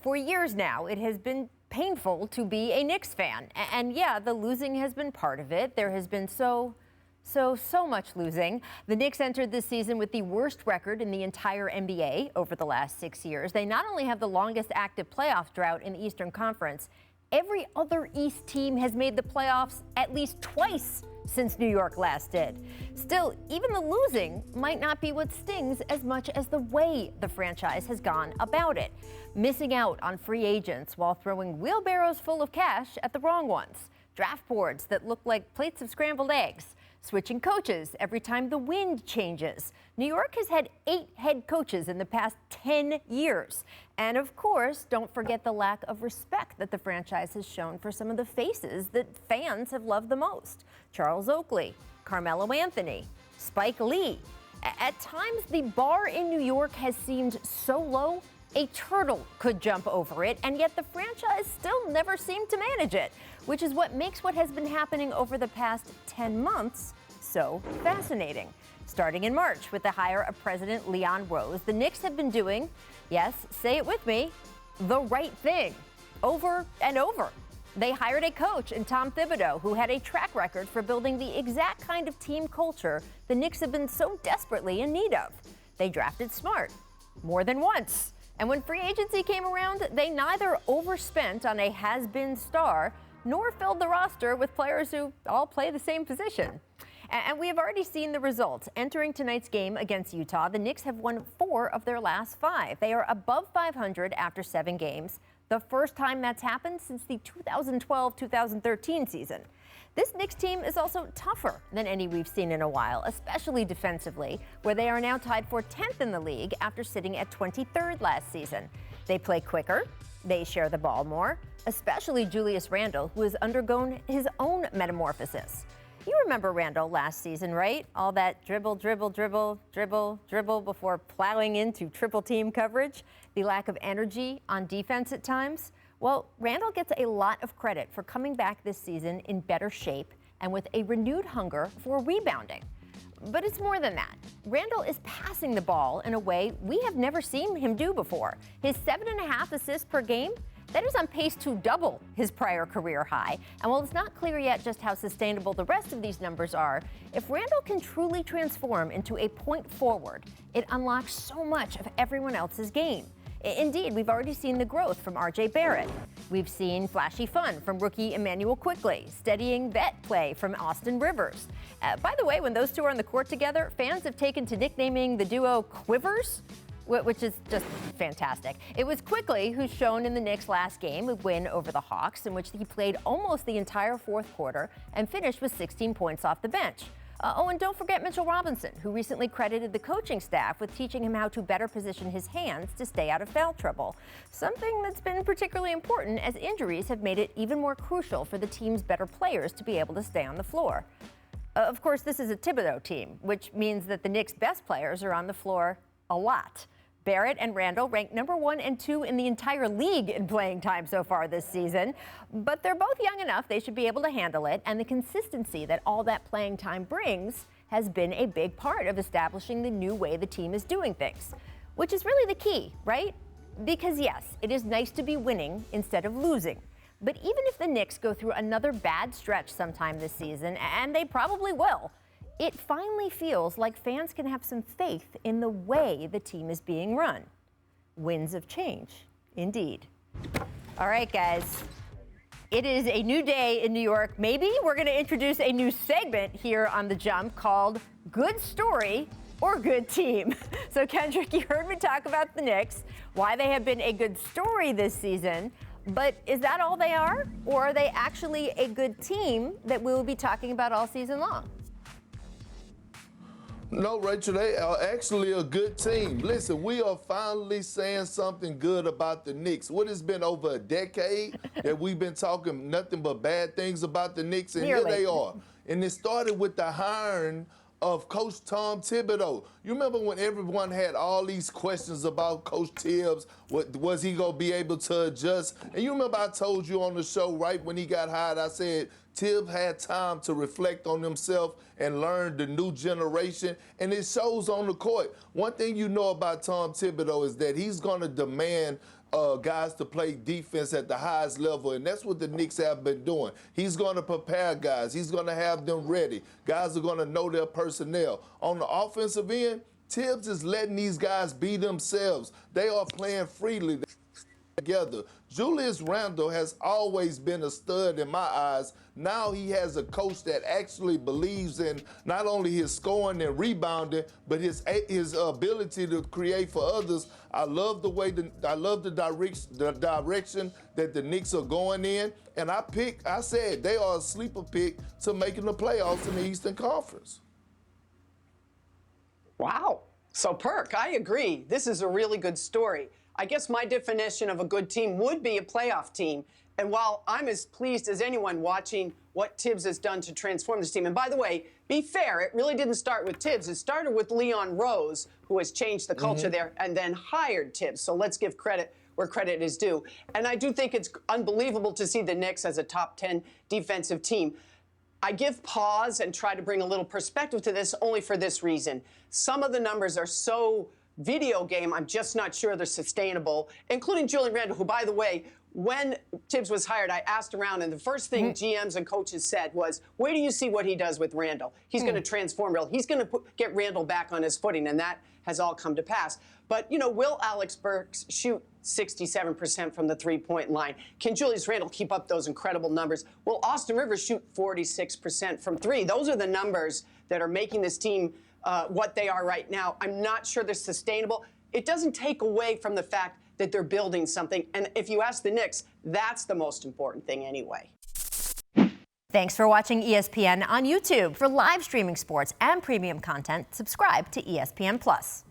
For years now, it has been painful to be a Knicks fan. And yeah, the losing has been part of it. There has been so much losing. The Knicks entered this season with the worst record in the entire NBA over the last 6 years. They not only have the longest active playoff drought in the Eastern Conference, every other East team has made the playoffs at least twice since New York last did. Still, even the losing might not be what stings as much as the way the franchise has gone about it. Missing out on free agents while throwing wheelbarrows full of cash at the wrong ones. Draft boards that look like plates of scrambled eggs. Switching coaches every time the wind changes. New York has had 8 head coaches in the past 10 years. And of course, don't forget the lack of respect that the franchise has shown for some of the faces that fans have loved the most. Charles Oakley, Carmelo Anthony, Spike Lee. At times, the bar in New York has seemed so low, a turtle could jump over it, and yet the franchise still never seemed to manage it, which is what makes what has been happening over the past 10 months so fascinating. Starting in March with the hire of President Leon Rose, the Knicks have been doing, yes, say it with me, the right thing over and over. They hired a coach in Tom Thibodeau who had a track record for building the exact kind of team culture the Knicks have been so desperately in need of. They drafted smart more than once. And when free agency came around, they neither overspent on a has-been star nor filled the roster with players who all play the same position. And we have already seen the results. Entering tonight's game against Utah, the Knicks have won 4 of their last 5. They are above 500 after 7 games, the first time that's happened since the 2012-2013 season. This Knicks team is also tougher than any we've seen in a while, especially defensively, where they are now tied for 10th in the league after sitting at 23rd last season. They play quicker, they share the ball more, especially Julius Randle, who has undergone his own metamorphosis. You remember Randle last season, right? All that dribble before plowing into triple team coverage, the lack of energy on defense at times. Well, Randle gets a lot of credit for coming back this season in better shape and with a renewed hunger for rebounding. But it's more than that. Randle is passing the ball in a way we have never seen him do before. His 7.5 assists per game, that is on pace to double his prior career high. And while it's not clear yet just how sustainable the rest of these numbers are, if Randle can truly transform into a point forward, it unlocks so much of everyone else's game. Indeed, we've already seen the growth from R.J. Barrett. We've seen flashy fun from rookie Emmanuel Quickley, steadying vet play from Austin Rivers. By the way, when those two are on the court together, fans have taken to nicknaming the duo Quivers, which is just fantastic. It was Quickley who's shown in the Knicks' last game, a win over the Hawks, in which he played almost the entire fourth quarter and finished with 16 points off the bench. And don't forget Mitchell Robinson, who recently credited the coaching staff with teaching him how to better position his hands to stay out of foul trouble. Something that's been particularly important as injuries have made it even more crucial for the team's better players to be able to stay on the floor. Of course, this is a Thibodeau team, which means that the Knicks' best players are on the floor a lot. Barrett and Randle ranked number 1 and 2 in the entire league in playing time so far this season. But they're both young enough they should be able to handle it, and the consistency that all that playing time brings has been a big part of establishing the new way the team is doing things, which is really the key, right? Because yes, it is nice to be winning instead of losing. But even if the Knicks go through another bad stretch sometime this season, and they probably will, it finally feels like fans can have some faith in the way the team is being run. Winds of change, indeed. All right, guys. It is a new day in New York. Maybe we're going to introduce a new segment here on The Jump called Good Story or Good Team. So, Kendrick, you heard me talk about the Knicks, why they have been a good story this season. But is that all they are? Or are they actually a good team that we will be talking about all season long? No, Rachel, they are actually a good team. Listen, we are finally saying something good about the Knicks. What has been over a decade that we've been talking nothing but bad things about the Knicks, and here they are. And it started with the hiring of Coach Tom Thibodeau. You remember when everyone had all these questions about Coach Tibbs, was he going to be able to adjust? And you remember I told you on the show right when he got hired, I said Tibbs had time to reflect on himself and learn the new generation, and it shows on the court. One thing you know about Tom Thibodeau is that he's going to demand guys to play defense at the highest level, and that's what the Knicks have been doing. He's going to prepare guys. He's going to have them ready. Guys are going to know their personnel. On the offensive end, Tibbs is letting these guys be themselves. They are playing freely together. Julius Randle has always been a stud in my eyes. Now he has a coach that actually believes in not only his scoring and rebounding, but his ability to create for others. I love the direction that the Knicks are going in, and I said they are a sleeper pick to making the playoffs in the Eastern Conference. Wow. So, Perk, I agree. This is a really good story. I guess my definition of a good team would be a playoff team. And while I'm as pleased as anyone watching what Tibbs has done to transform this team, and by the way, be fair, it really didn't start with Tibbs. It started with Leon Rose, who has changed the culture there and then hired Tibbs. So let's give credit where credit is due. And I do think it's unbelievable to see the Knicks as a top 10 defensive team. I give pause and try to bring a little perspective to this only for this reason. Some of the numbers are so video game, I'm just not sure they're sustainable, including Julius Randle, who, by the way, when Tibbs was hired, I asked around, and the first thing GMs and coaches said was, where do you see what he does with Randle? He's going to transform Randle. He's going to get Randle back on his footing, and that has all come to pass. But, you know, will Alex Burks shoot 67% from the three-point line? Can Julius Randle keep up those incredible numbers? Will Austin Rivers shoot 46% from three? Those are the numbers that are making this team what they are right now. I'm not sure they're sustainable. It doesn't take away from the fact that they're building something. And if you ask the Knicks, that's the most important thing anyway. Thanks for watching ESPN on YouTube. For live streaming sports and premium content, subscribe to ESPN+.